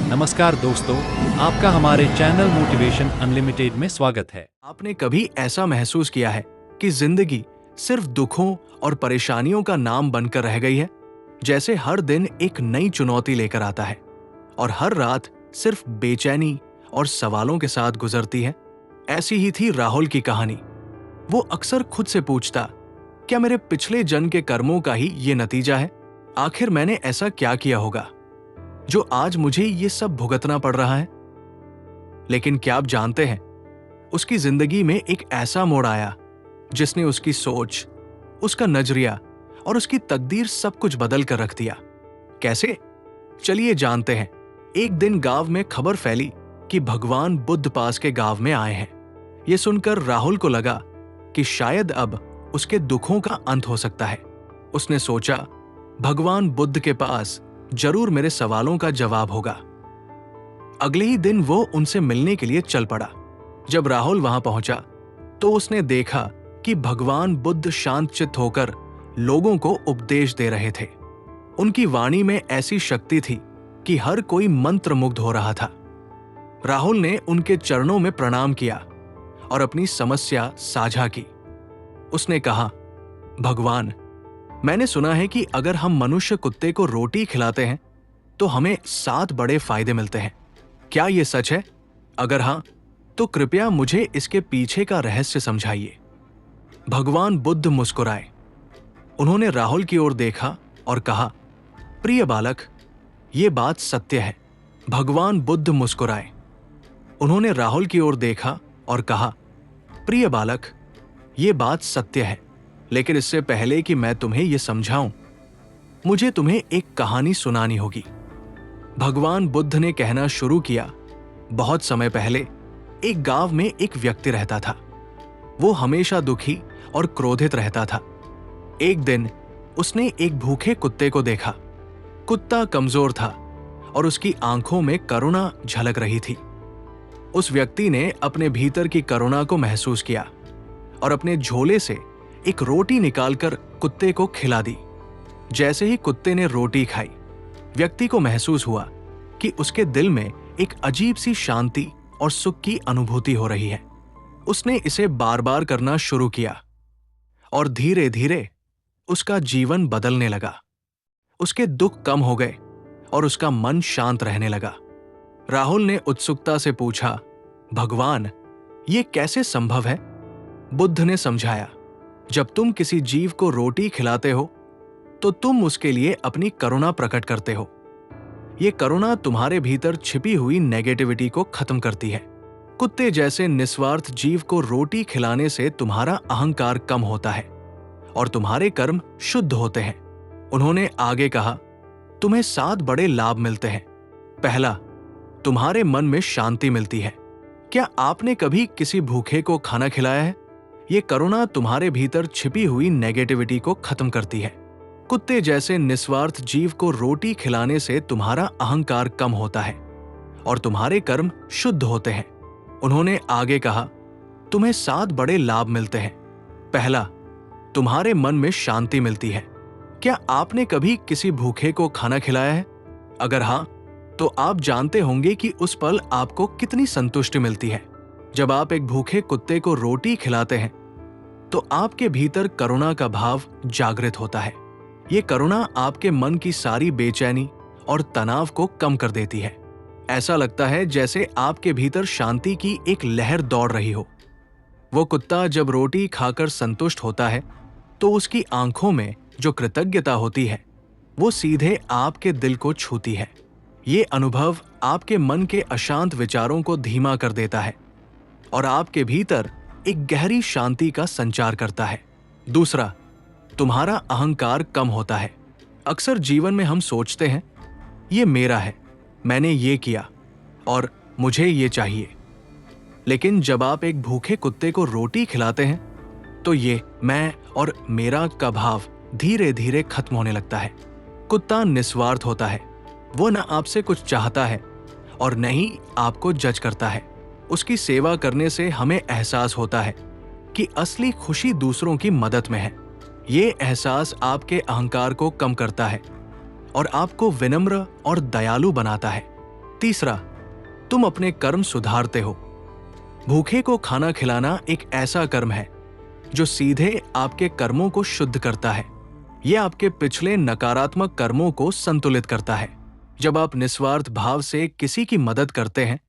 नमस्कार दोस्तों, आपका हमारे चैनल मोटिवेशन अनलिमिटेड में स्वागत है। आपने कभी ऐसा महसूस किया है कि जिंदगी सिर्फ दुखों और परेशानियों का नाम बनकर रह गई है? जैसे हर दिन एक नई चुनौती लेकर आता है और हर रात सिर्फ बेचैनी और सवालों के साथ गुजरती है। ऐसी ही थी राहुल की कहानी। वो अक्सर खुद से पूछता, क्या मेरे पिछले जन्म के कर्मों का ही ये नतीजा है? आखिर मैंने ऐसा क्या किया होगा जो आज मुझे ये सब भुगतना पड़ रहा है? लेकिन क्या आप जानते हैं, उसकी जिंदगी में एक ऐसा मोड़ आया जिसने उसकी सोच, उसका नजरिया और उसकी तकदीर सब कुछ बदल कर रख दिया। कैसे? चलिए जानते हैं। एक दिन गांव में खबर फैली कि भगवान बुद्ध पास के गांव में आए हैं। यह सुनकर राहुल को लगा कि शायद अब उसके दुखों का अंत हो सकता है। उसने सोचा, भगवान बुद्ध के पास जरूर मेरे सवालों का जवाब होगा। अगले ही दिन वो उनसे मिलने के लिए चल पड़ा। जब राहुल वहां पहुंचा तो उसने देखा कि भगवान बुद्ध शांत चित्त होकर लोगों को उपदेश दे रहे थे। उनकी वाणी में ऐसी शक्ति थी कि हर कोई मंत्रमुग्ध हो रहा था। राहुल ने उनके चरणों में प्रणाम किया और अपनी समस्या साझा की। उसने कहा, भगवान, मैंने सुना है कि अगर हम मनुष्य कुत्ते को रोटी खिलाते हैं तो हमें 7 बड़े फायदे मिलते हैं। क्या यह सच है? अगर हां, तो कृपया मुझे इसके पीछे का रहस्य समझाइए। भगवान बुद्ध मुस्कुराए। उन्होंने राहुल की ओर देखा और कहा, प्रिय बालक, ये बात सत्य है। भगवान बुद्ध मुस्कुराए। उन्होंने राहुल की ओर देखा और कहा, प्रिय बालक, ये बात सत्य है, लेकिन इससे पहले कि मैं तुम्हें यह समझाऊं, मुझे तुम्हें एक कहानी सुनानी होगी। भगवान बुद्ध ने कहना शुरू किया, बहुत समय पहले एक गांव में एक व्यक्ति रहता था। वो हमेशा दुखी और क्रोधित रहता था। एक दिन उसने एक भूखे कुत्ते को देखा। कुत्ता कमजोर था और उसकी आंखों में करुणा झलक रही थी। उस व्यक्ति ने अपने भीतर की करुणा को महसूस किया और अपने झोले से एक रोटी निकालकर कुत्ते को खिला दी। जैसे ही कुत्ते ने रोटी खाई, व्यक्ति को महसूस हुआ कि उसके दिल में एक अजीब सी शांति और सुख की अनुभूति हो रही है। उसने इसे बार बार करना शुरू किया और धीरे धीरे उसका जीवन बदलने लगा। उसके दुख कम हो गए और उसका मन शांत रहने लगा। राहुल ने उत्सुकता से पूछा, भगवान, ये कैसे संभव है? बुद्ध ने समझाया, जब तुम किसी जीव को रोटी खिलाते हो तो तुम उसके लिए अपनी करुणा प्रकट करते हो। ये करुणा तुम्हारे भीतर छिपी हुई नेगेटिविटी को खत्म करती है। कुत्ते जैसे निस्वार्थ जीव को रोटी खिलाने से तुम्हारा अहंकार कम होता है और तुम्हारे कर्म शुद्ध होते हैं। उन्होंने आगे कहा, तुम्हें 7 बड़े लाभ मिलते हैं। पहला, तुम्हारे मन में शांति मिलती है। क्या आपने कभी किसी भूखे को खाना खिलाया है? ये करुणा तुम्हारे भीतर छिपी हुई नेगेटिविटी को खत्म करती है। कुत्ते जैसे निस्वार्थ जीव को रोटी खिलाने से तुम्हारा अहंकार कम होता है और तुम्हारे कर्म शुद्ध होते हैं। उन्होंने आगे कहा, तुम्हें 7 बड़े लाभ मिलते हैं। पहला, तुम्हारे मन में शांति मिलती है। क्या आपने कभी किसी भूखे को खाना खिलाया है? अगर हां, तो आप जानते होंगे कि उस पल आपको कितनी संतुष्टि मिलती है। जब आप एक भूखे कुत्ते को रोटी खिलाते हैं तो आपके भीतर करुणा का भाव जागृत होता है। ये करुणा आपके मन की सारी बेचैनी और तनाव को कम कर देती है। ऐसा लगता है जैसे आपके भीतर शांति की एक लहर दौड़ रही हो। वो कुत्ता जब रोटी खाकर संतुष्ट होता है तो उसकी आंखों में जो कृतज्ञता होती है वो सीधे आपके दिल को छूती है। ये अनुभव आपके मन के अशांत विचारों को धीमा कर देता है और आपके भीतर एक गहरी शांति का संचार करता है। दूसरा, तुम्हारा अहंकार कम होता है। अक्सर जीवन में हम सोचते हैं, ये मेरा है, मैंने ये किया और मुझे ये चाहिए। लेकिन जब आप एक भूखे कुत्ते को रोटी खिलाते हैं तो ये मैं और मेरा का भाव धीरे धीरे खत्म होने लगता है। कुत्ता निस्वार्थ होता है। वो न आपसे कुछ चाहता है और न ही आपको जज करता है। उसकी सेवा करने से हमें एहसास होता है कि असली खुशी दूसरों की मदद में है। ये एहसास आपके अहंकार को कम करता है और आपको विनम्र और दयालु बनाता है। तीसरा, तुम अपने कर्म सुधारते हो। भूखे को खाना खिलाना एक ऐसा कर्म है जो सीधे आपके कर्मों को शुद्ध करता है। यह आपके पिछले नकारात्मक कर्मों को संतुलित करता है। जब आप निस्वार्थ भाव से किसी की मदद करते हैं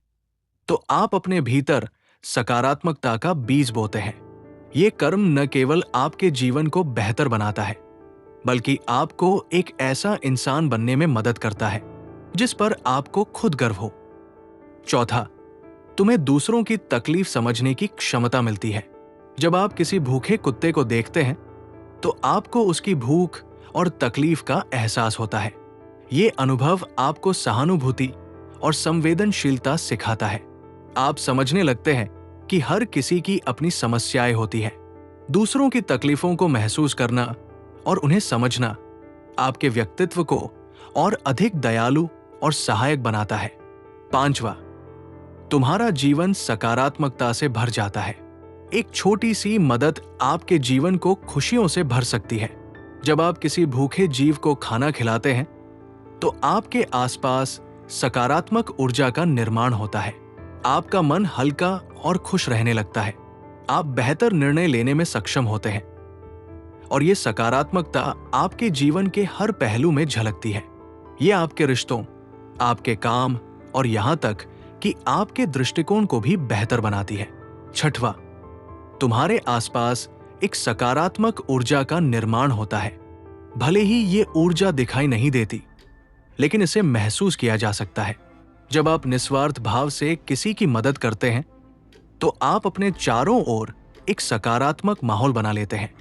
तो आप अपने भीतर सकारात्मकता का बीज बोते हैं। ये कर्म न केवल आपके जीवन को बेहतर बनाता है, बल्कि आपको एक ऐसा इंसान बनने में मदद करता है जिस पर आपको खुद गर्व हो। चौथा, तुम्हें दूसरों की तकलीफ समझने की क्षमता मिलती है। जब आप किसी भूखे कुत्ते को देखते हैं तो आपको उसकी भूख और तकलीफ का एहसास होता है। ये अनुभव आपको सहानुभूति और संवेदनशीलता सिखाता है। आप समझने लगते हैं कि हर किसी की अपनी समस्याएं होती हैं। दूसरों की तकलीफों को महसूस करना और उन्हें समझना आपके व्यक्तित्व को और अधिक दयालु और सहायक बनाता है। पांचवा, तुम्हारा जीवन सकारात्मकता से भर जाता है। एक छोटी सी मदद आपके जीवन को खुशियों से भर सकती है। जब आप किसी भूखे जीव को खाना खिलाते हैं तो आपके आसपास सकारात्मक ऊर्जा का निर्माण होता है। आपका मन हल्का और खुश रहने लगता है। आप बेहतर निर्णय लेने में सक्षम होते हैं और ये सकारात्मकता आपके जीवन के हर पहलू में झलकती है। ये आपके रिश्तों, आपके काम और यहां तक कि आपके दृष्टिकोण को भी बेहतर बनाती है। छठवां, तुम्हारे आसपास एक सकारात्मक ऊर्जा का निर्माण होता है। भले ही ये ऊर्जा दिखाई नहीं देती, लेकिन इसे महसूस किया जा सकता है। जब आप निस्वार्थ भाव से किसी की मदद करते हैं तो आप अपने चारों ओर एक सकारात्मक माहौल बना लेते हैं।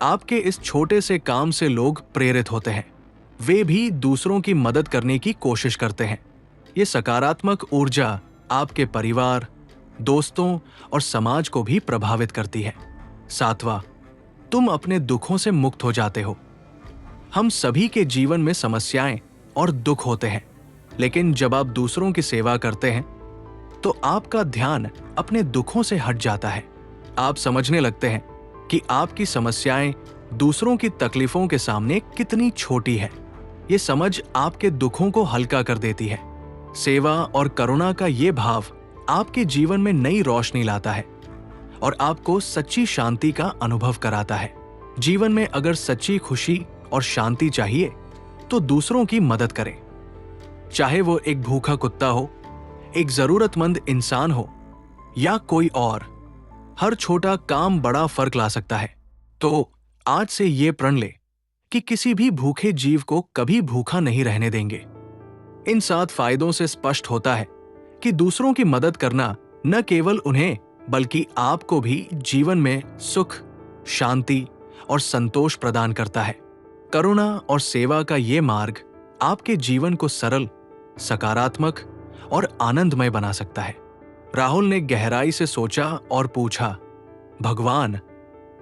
आपके इस छोटे से काम से लोग प्रेरित होते हैं। वे भी दूसरों की मदद करने की कोशिश करते हैं। ये सकारात्मक ऊर्जा आपके परिवार, दोस्तों और समाज को भी प्रभावित करती है। सातवां, तुम अपने दुखों से मुक्त हो जाते हो। हम सभी के जीवन में समस्याएं और दुख होते हैं, लेकिन जब आप दूसरों की सेवा करते हैं तो आपका ध्यान अपने दुखों से हट जाता है। आप समझने लगते हैं कि आपकी समस्याएं दूसरों की तकलीफों के सामने कितनी छोटी है। ये समझ आपके दुखों को हल्का कर देती है। सेवा और करुणा का ये भाव आपके जीवन में नई रोशनी लाता है और आपको सच्ची शांति का अनुभव कराता है। जीवन में अगर सच्ची खुशी और शांति चाहिए तो दूसरों की मदद करें, चाहे वो एक भूखा कुत्ता हो, एक जरूरतमंद इंसान हो या कोई और। हर छोटा काम बड़ा फर्क ला सकता है। तो आज से ये प्रण ले कि किसी भी भूखे जीव को कभी भूखा नहीं रहने देंगे। इन 7 फायदों से स्पष्ट होता है कि दूसरों की मदद करना न केवल उन्हें बल्कि आपको भी जीवन में सुख, शांति और संतोष प्रदान करता है। करुणा और सेवा का ये मार्ग आपके जीवन को सरल, सकारात्मक और आनंदमय बना सकता है। राहुल ने गहराई से सोचा और पूछा, भगवान,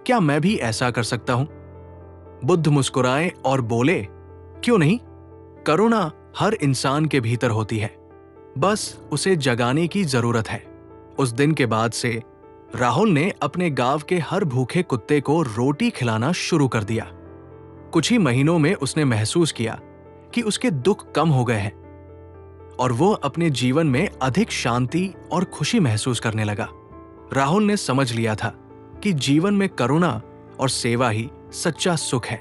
क्या मैं भी ऐसा कर सकता हूं? बुद्ध मुस्कुराए और बोले, क्यों नहीं? करुणा हर इंसान के भीतर होती है, बस उसे जगाने की जरूरत है। उस दिन के बाद से राहुल ने अपने गांव के हर भूखे कुत्ते को रोटी खिलाना शुरू कर दिया। कुछ ही महीनों में उसने महसूस किया कि उसके दुख कम हो गए हैं और वो अपने जीवन में अधिक शांति और खुशी महसूस करने लगा। राहुल ने समझ लिया था कि जीवन में करुणा और सेवा ही सच्चा सुख है।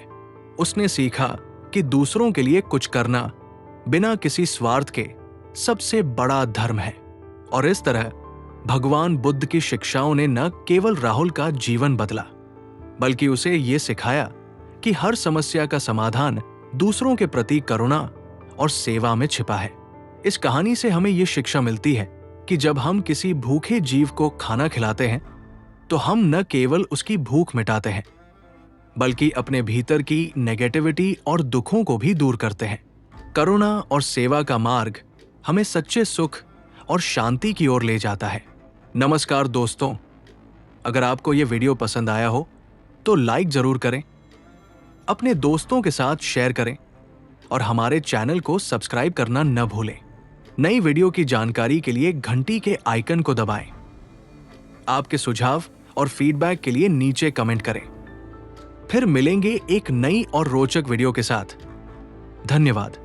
उसने सीखा कि दूसरों के लिए कुछ करना बिना किसी स्वार्थ के सबसे बड़ा धर्म है। और इस तरह भगवान बुद्ध की शिक्षाओं ने न केवल राहुल का जीवन बदला, बल्कि उसे ये सिखाया कि हर समस्या का समाधान दूसरों के प्रति करुणा और सेवा में छिपा है। इस कहानी से हमें ये शिक्षा मिलती है कि जब हम किसी भूखे जीव को खाना खिलाते हैं तो हम न केवल उसकी भूख मिटाते हैं, बल्कि अपने भीतर की नेगेटिविटी और दुखों को भी दूर करते हैं। करुणा और सेवा का मार्ग हमें सच्चे सुख और शांति की ओर ले जाता है। नमस्कार दोस्तों, अगर आपको ये वीडियो पसंद आया हो तो लाइक जरूर करें, अपने दोस्तों के साथ शेयर करें और हमारे चैनल को सब्सक्राइब करना न भूलें। नई वीडियो की जानकारी के लिए घंटी के आइकन को दबाएं। आपके सुझाव और फीडबैक के लिए नीचे कमेंट करें। फिर मिलेंगे एक नई और रोचक वीडियो के साथ। धन्यवाद।